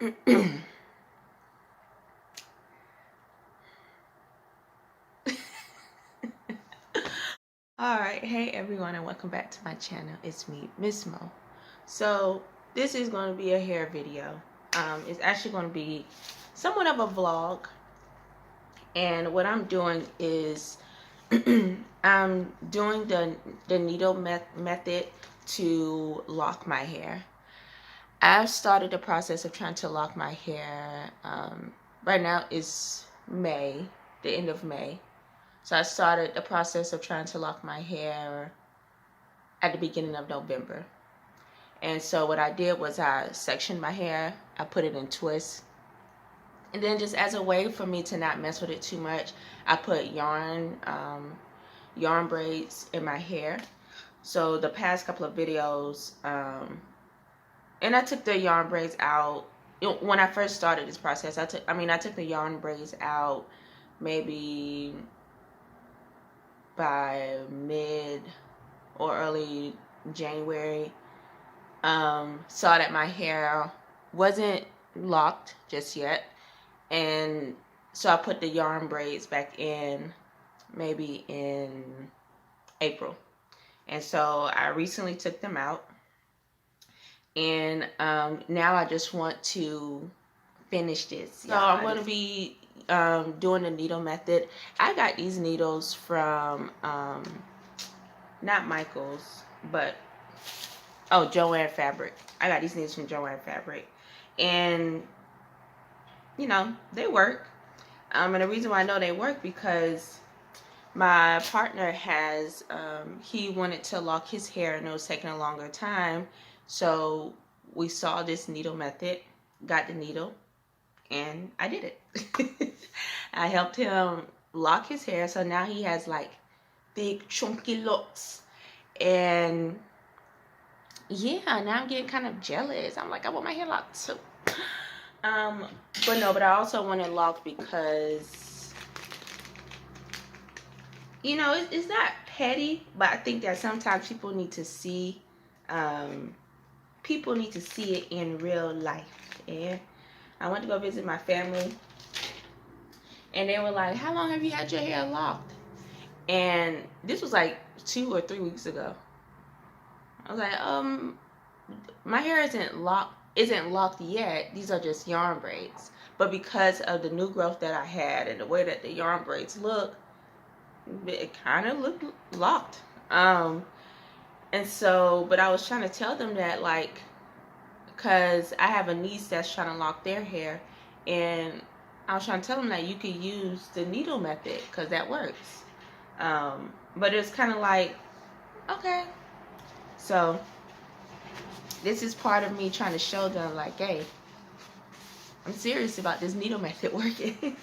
Alright, hey everyone, and welcome back to my channel. It's me, Miss Mo. So this is going to be a hair video. It's actually going to be somewhat of a vlog, and what I'm doing is I'm doing the needle method to lock my hair. I've started the process of trying to lock my hair. Right now is May, the end of May. So I started the process of trying to lock my hair at the beginning of November. And so what I did was I sectioned my hair, I put it in twists, and then just as a way for me to not mess with it too much, I put yarn braids in my hair. So the past couple of videos, and I took the yarn braids out when I first started this process. I took the yarn braids out maybe by mid or early January. Saw that my hair wasn't locked just yet, and so I put the yarn braids back in maybe in April. And so I recently took them out, and now I just want to finish this. So I'm going to be doing the needle method. I got these needles from not Michael's, but Joann Fabric. I got these needles from Joann Fabric, and you know, they work. And the reason why I know they work because my partner has he wanted to lock his hair, and it was taking a longer time, so we saw this needle method, got the needle, and I did it. I helped him lock his hair, so now he has like big chunky locks. And yeah, now I'm getting kind of jealous. I'm like, I want my hair locked too. But I also want it locked because, you know, it's not petty, but I think that sometimes people need to see it in real life. And I went to go visit my family, and they were like, how long have you had your hair locked? And this was like 2 or 3 weeks ago. I was like, my hair isn't locked yet. These are just yarn braids. But because of the new growth that I had and the way that the yarn braids look, it kind of looked locked. And so, but I was trying to tell them that, like, because I have a niece that's trying to lock their hair, and I was trying to tell them that you could use the needle method because that works. But it's kind of like, okay. So this is part of me trying to show them, like, hey, I'm serious about this needle method working.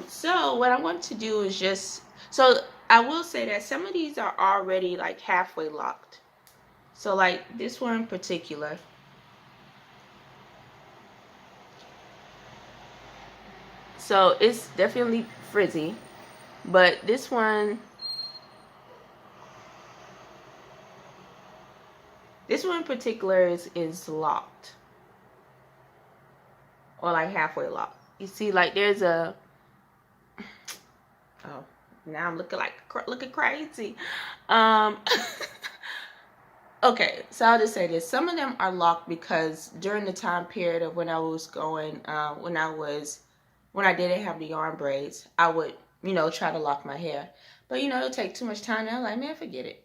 So what I want to do is so I will say that some of these are already like halfway locked. So like this one in particular, so it's definitely frizzy, but this one in particular is locked, or like halfway locked. You see, like there's a, oh, now I'm looking crazy. Okay, so I'll just say this. Some of them are locked because during the time period of when I was going, when I didn't have the yarn braids, I would, you know, try to lock my hair. But, you know, it'll take too much time. And I'm like, man, forget it.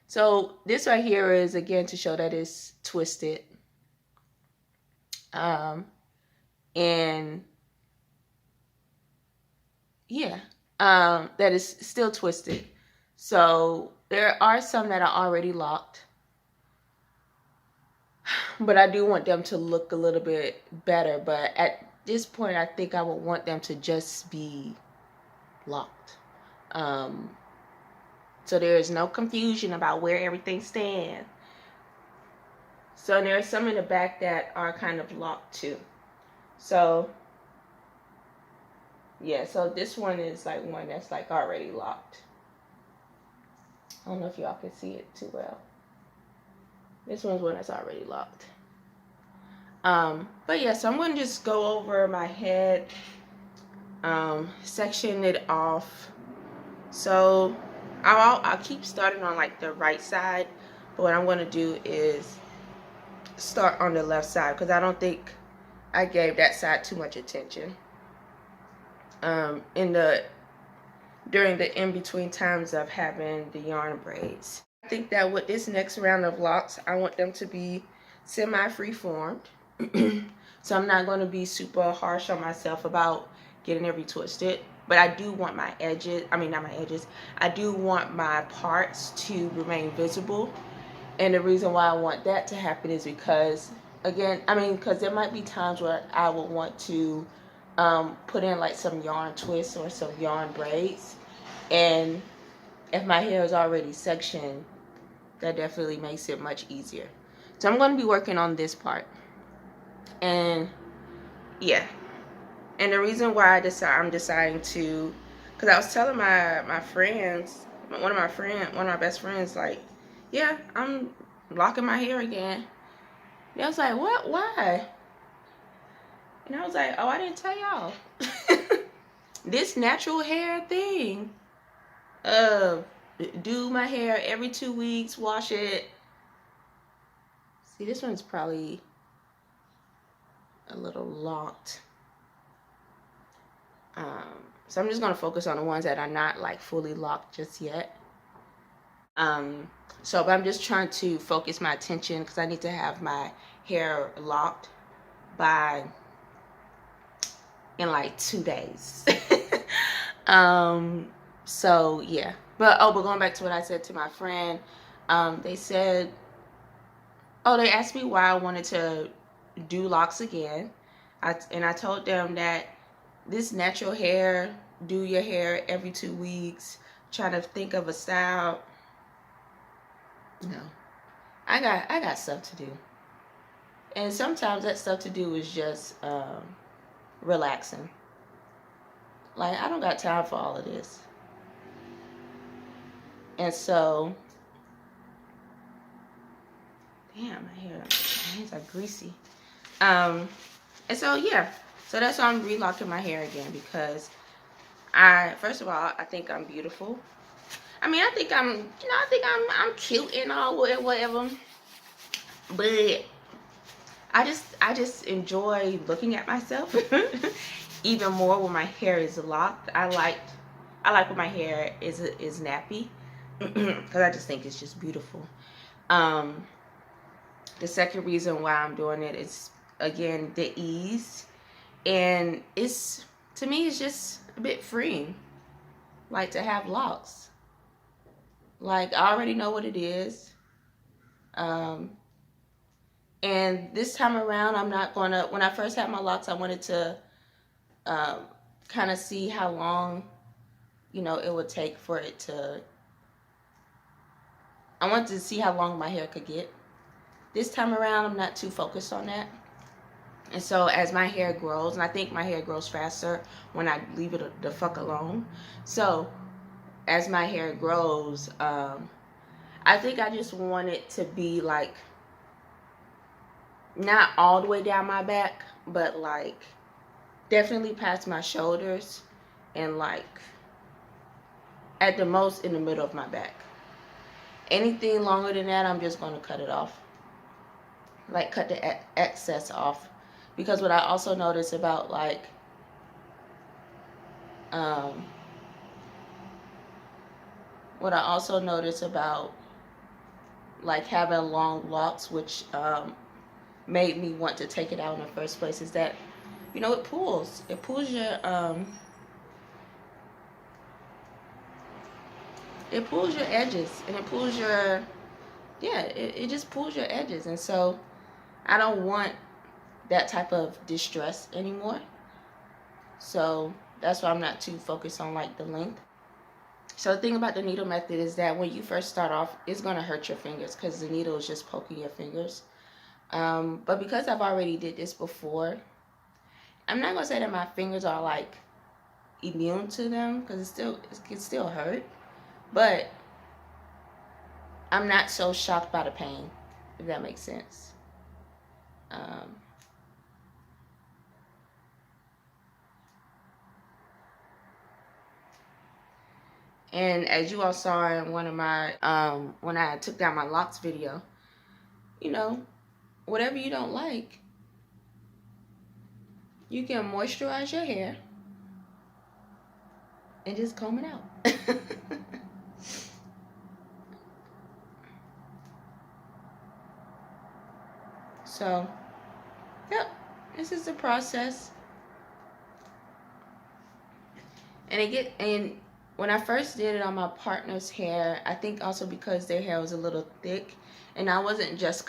So this right here is, again, to show that it's twisted. And yeah, that is still twisted. So there are some that are already locked, but I do want them to look a little bit better. But at this point, I think I would want them to just be locked. So there is no confusion about where everything stands. So there are some in the back that are kind of locked too. So yeah, so this one is like one that's like already locked. I don't know if y'all can see it too well. This one's one that's already locked. But yeah, so I'm going to just go over my head, section it off. So I'll keep starting on like the right side, but what I'm going to do is start on the left side because I don't think I gave that side too much attention during the in-between times of having the yarn braids. I think that with this next round of locks, I want them to be semi-free formed. So I'm not going to be super harsh on myself about getting it retwisted, but I do want my edges, I mean not my edges, I do want my parts to remain visible. And the reason why I want that to happen is because, again, because there might be times where I would want to put in like some yarn twists or some yarn braids, and if my hair is already sectioned, that definitely makes it much easier. So I'm going to be working on this part. And yeah, and the reason why I'm deciding to, because I was telling my friends, one of my best friends, like, yeah, I'm locking my hair again. And I was like, what? Why? And I was like, oh, I didn't tell y'all. This natural hair thing. Do my hair every 2 weeks, wash it. See, this one's probably a little locked. So I'm just gonna focus on the ones that are not like fully locked just yet. But I'm just trying to focus my attention because I need to have my hair locked in like 2 days. So yeah, but going back to what I said to my friend, they said, they asked me why I wanted to do locks again. I told them that this natural hair, do your hair every 2 weeks, trying to think of a style. No, I got stuff to do, and sometimes that stuff to do is just relaxing. Like, I don't got time for all of this. And so, damn, my hands are greasy. And so yeah, so that's why I'm relocking my hair again, because first of all, I think I'm beautiful. I think I'm cute and all, whatever. But I just enjoy looking at myself even more when my hair is locked. I like when my hair is nappy because I just think it's just beautiful. The second reason why I'm doing it is, again, the ease, and to me it's just a bit freeing, like, to have locks. Like, I already know what it is. And this time around, I'm not gonna, when I first had my locks, I wanted to kind of see how long, it would take for it to, I wanted to see how long my hair could get. This time around, I'm not too focused on that. And so as my hair grows, and I think my hair grows faster when I leave it the fuck alone. So as my hair grows, I think I just want it to be like, not all the way down my back, but like definitely past my shoulders, and like at the most in the middle of my back. Anything longer than that, I'm just going to cut it off. Like, cut the excess off. Because what I also notice about like having long locks, which made me want to take it out in the first place, is that, it pulls your it pulls your edges, and it pulls your, it just pulls your edges. And so I don't want that type of distress anymore. So that's why I'm not too focused on like the length. So the thing about the needle method is that when you first start off, it's going to hurt your fingers because the needle is just poking your fingers. But because I've already did this before, I'm not going to say that my fingers are like immune to them, because it can still hurt. But I'm not so shocked by the pain, if that makes sense. And as you all saw in one of my, when I took down my locks video, you know, whatever you don't like, you can moisturize your hair and just comb it out. So, yep, this is the process. And when I first did it on my partner's hair, I think also because their hair was a little thick, and I wasn't just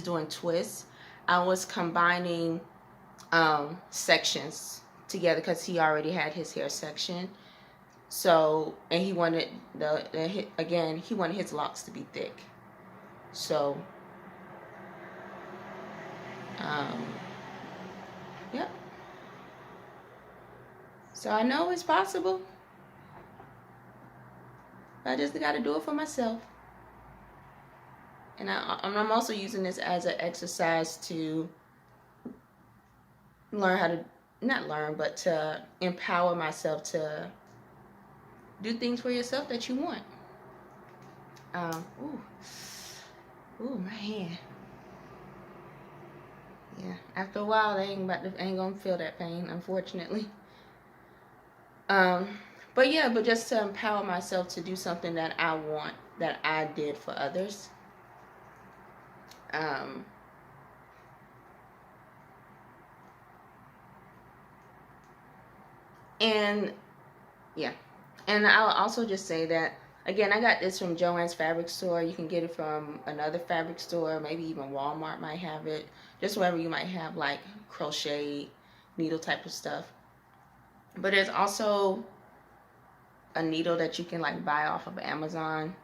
doing twists. I was combining sections together because he already had his hair section. So, and he wanted he wanted his locks to be thick. So, yep. So I know it's possible. I just got to do it for myself. And I'm also using this as an exercise to learn how to, not learn, but to empower myself to do things for yourself that you want. Ooh, my hand. Yeah, after a while, they ain't gonna feel that pain, unfortunately. But just to empower myself to do something that I want, that I did for others. And yeah, and I'll also just say that, again, I got this from Joann's fabric store. You can get it from another fabric store, maybe even Walmart might have it, just wherever you might have like crochet, needle type of stuff. But there's also a needle that you can like buy off of Amazon,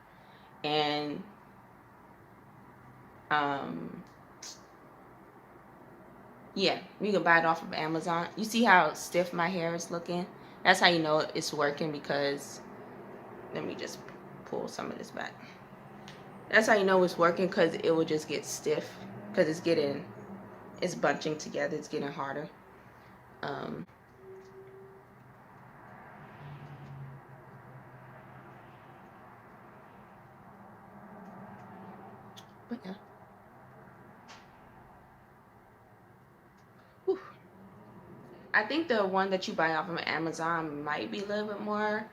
and yeah, you can buy it off of Amazon. You see how stiff my hair is looking? That's how you know it's working, because let me just pull some of this back. That's how you know it's working, because it will just get stiff, because it's bunching together, it's getting harder. But yeah. Whew. I think the one that you buy off of Amazon might be a little bit more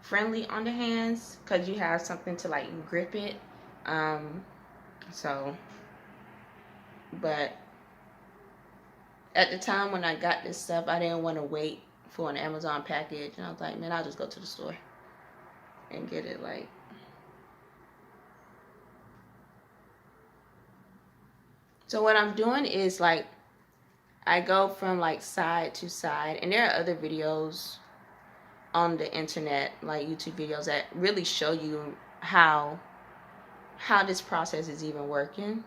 friendly on the hands, because you have something to like grip it. But at the time when I got this stuff, I didn't want to wait for an Amazon package, and I was like, man, I'll just go to the store and get it. Like, so what I'm doing is like, I go from like side to side, and there are other videos on the internet, like YouTube videos, that really show you how this process is even working.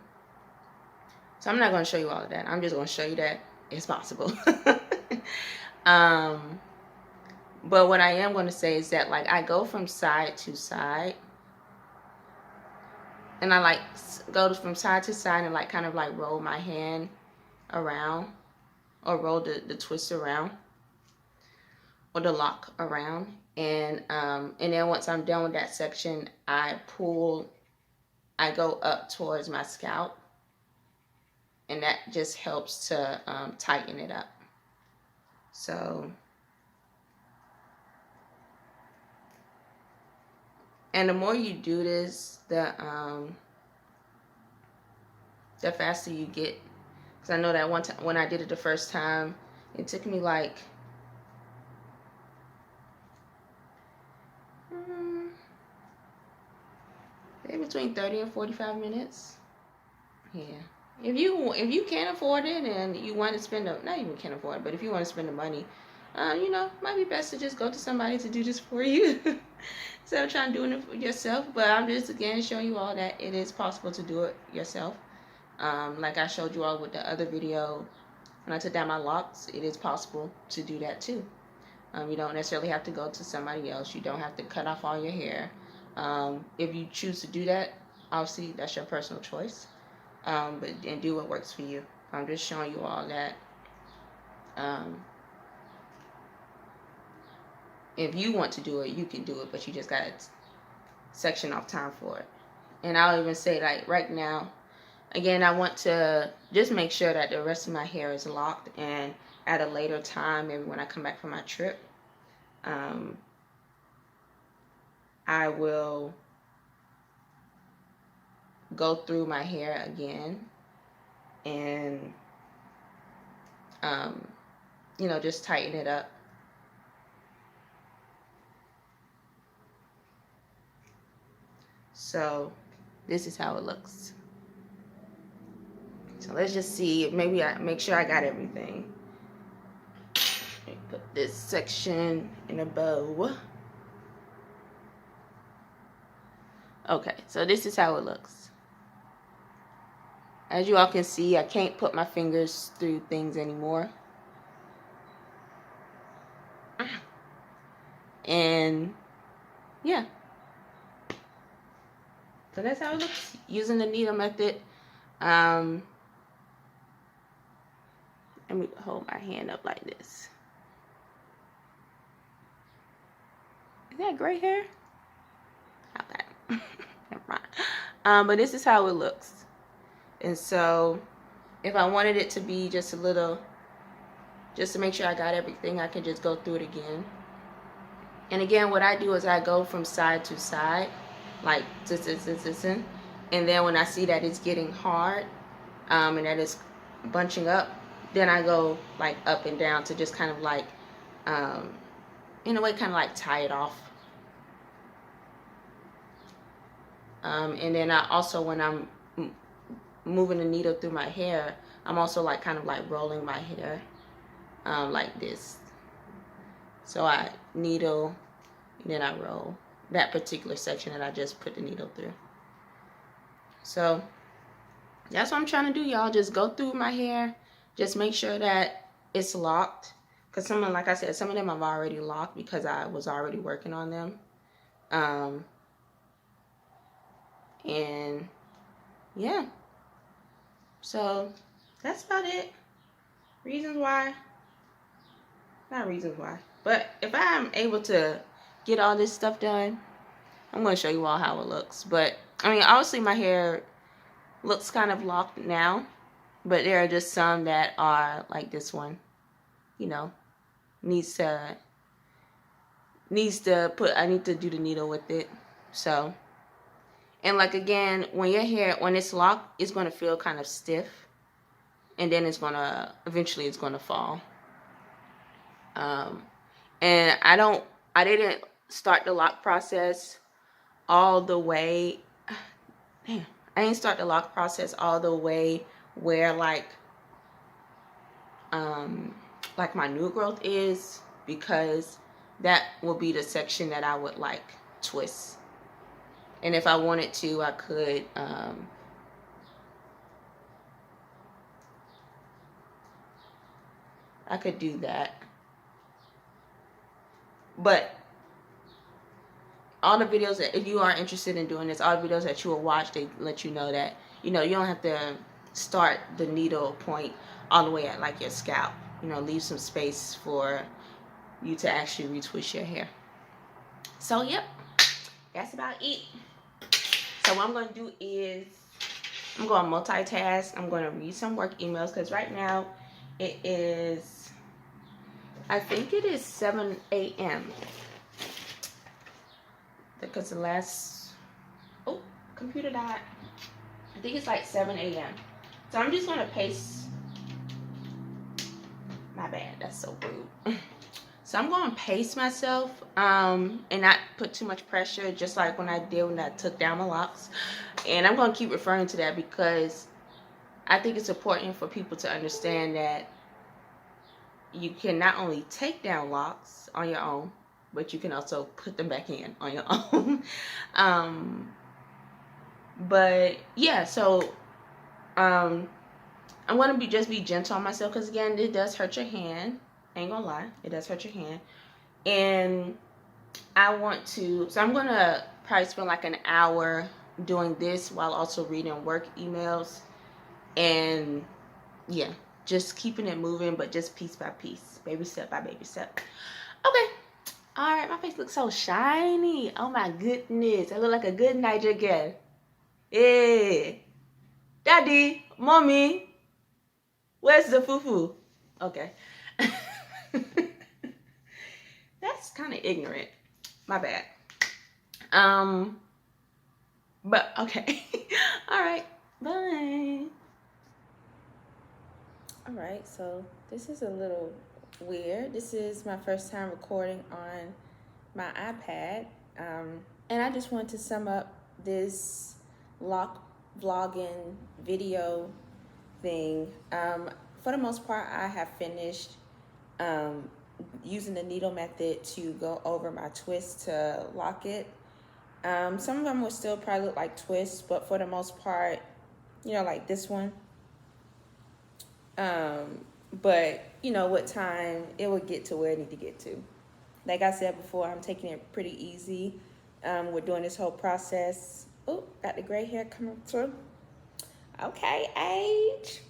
So I'm not going to show you all of that. I'm just going to show you that it's possible. But what I am going to say is that, like, I go from side to side, and I like go from side to side and like kind of like roll my hand around, or roll the twist around, or the lock around, and then once I'm done with that section, I go up towards my scalp, and that just helps to tighten it up. So, and the more you do this, the faster you get. Because I know that one time when I did it the first time, it took me like maybe between 30 and 45 minutes. Yeah. If you can't afford it and you want to spend not even can't afford it, but if you want to spend the money, it might be best to just go to somebody to do this for you instead of trying to do it for yourself. But I'm just, again, showing you all that it is possible to do it yourself. Like I showed you all with the other video, when I took down my locks, it is possible to do that too. You don't necessarily have to go to somebody else. You don't have to cut off all your hair. If you choose to do that, obviously that's your personal choice. And do what works for you. I'm just showing you all that if you want to do it, you can do it, but you just got to section off time for it. And I'll even say, like, right now, again, I want to just make sure that the rest of my hair is locked, and at a later time, maybe when I come back from my trip, I will go through my hair again and, you know, just tighten it up. So this is how it looks. So let's just see. Maybe I make sure I got everything. Let me put this section in a bow. Okay, so this is how it looks. As you all can see, I can't put my fingers through things anymore. And yeah. So that's how it looks using the needle method. Let me hold my hand up like this. Is that gray hair? Okay. Never mind. But this is how it looks. And so if I wanted it to be just a little, just to make sure I got everything, I can just go through it again. And again, what I do is I go from side to side, like this, and then when I see that it's getting hard, and that it's bunching up, then I go like up and down to just kind of like, in a way, kind of like tie it off. And then I also, when I'm moving the needle through my hair, I'm also like kind of like rolling my hair, like this. So I needle, and then I roll that particular section that I just put the needle through. So that's what I'm trying to do, y'all. Just go through my hair, just make sure that it's locked. Because some of, like I said, some of them I've already locked because I was already working on them. And yeah, so that's about it. Reasons why, not reasons why, but if I'm able to get all this stuff done, I'm going to show you all how it looks. But I mean, obviously my hair looks kind of locked now, but there are just some that are like this one, you know, needs to put, I need to do the needle with it. So, and like again, when your hair, when it's locked, it's going to feel kind of stiff, and then it's going to, eventually it's going to fall. And I didn't start the lock process all the way. Damn, I didn't start the lock process all the way where like my new growth is, because that will be the section that I would like twist. And if I wanted to, I could do that. But all the videos that, if you are interested in doing this, all the videos that you will watch, they let you know that, you know, you don't have to start the needle point all the way at like your scalp. You know, leave some space for you to actually retwist your hair. So yep, that's about it. So what I'm going to do is I'm going to multitask. I'm going to read some work emails, because right now it is, I think it is 7 a.m. because the last, oh, computer died. I think it's like 7 a.m. So I'm just going to paste, my bad, that's so rude. So I'm going to pace myself and not put too much pressure, just like when I did when I took down my locks. And I'm going to keep referring to that because I think it's important for people to understand that you can not only take down locks on your own, but you can also put them back in on your own. But yeah, so I'm going to just be gentle on myself, because again, it does hurt your hand. Ain't gonna lie, it does hurt your hand. And I want to, so I'm gonna probably spend like an hour doing this while also reading work emails. And yeah, just keeping it moving, but just piece by piece, baby step by baby step. Okay, All right, my face looks so shiny. Oh my goodness. I look like a good Niger girl. Hey, daddy, mommy, where's the fufu? Okay. That's kind of ignorant. My bad. But okay. All right. Bye. All right, so this is a little weird. This is my first time recording on my iPad. And I just want to sum up this lock vlogging video thing. For the most part, I have finished using the needle method to go over my twist to lock it. Some of them will still probably look like twists, but for the most part, you know, like this one. But you know, with time, it will get to where it need to get to. Like I said before, I'm taking it pretty easy. We're doing this whole process. Oh, got the gray hair coming through. Okay, age.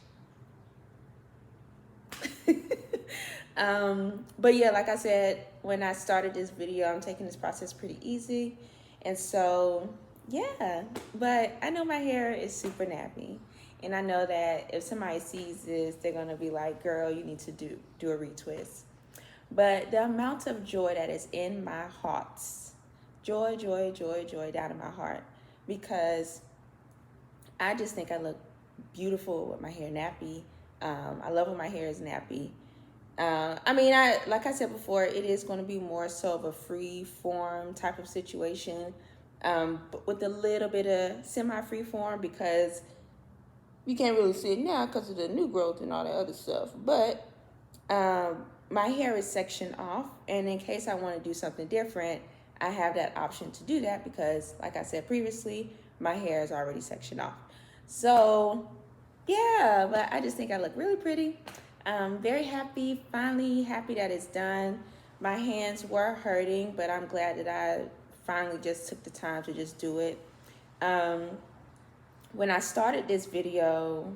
But yeah, like I said, when I started this video, I'm taking this process pretty easy. And so, yeah, but I know my hair is super nappy. And I know that if somebody sees this, they're going to be like, girl, you need to do a retwist. But the amount of joy that is in my heart, joy down in my heart, because I just think I look beautiful with my hair nappy. I love when my hair is nappy. I mean, like I said before, it is going to be more so of a free form type of situation, but with a little bit of semi-free form, because you can't really see it now because of the new growth and all that other stuff. But my hair is sectioned off, and in case I want to do something different, I have that option to do that because, like I said previously, my hair is already sectioned off. So, yeah, but I just think I look really pretty. I'm very happy, finally happy that it's done. My hands were hurting, but I'm glad that I finally just took the time to just do it. When I started this video,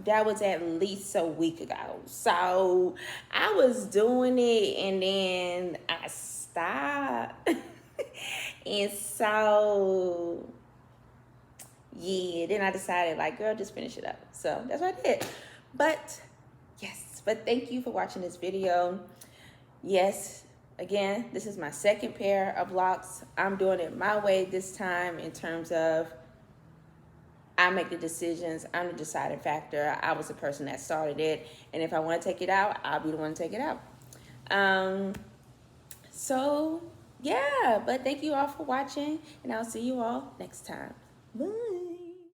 that was at least a week ago. So I was doing it and then I stopped. And so, yeah, then I decided like, girl, just finish it up. So that's what I did. But yes, but thank you for watching this video. Yes, again, this is my second pair of locks. I'm doing it my way this time in terms of I make the decisions. I'm the deciding factor. I was the person that started it. And if I want to take it out, I'll be the one to take it out. So, yeah. But thank you all for watching. And I'll see you all next time. Bye.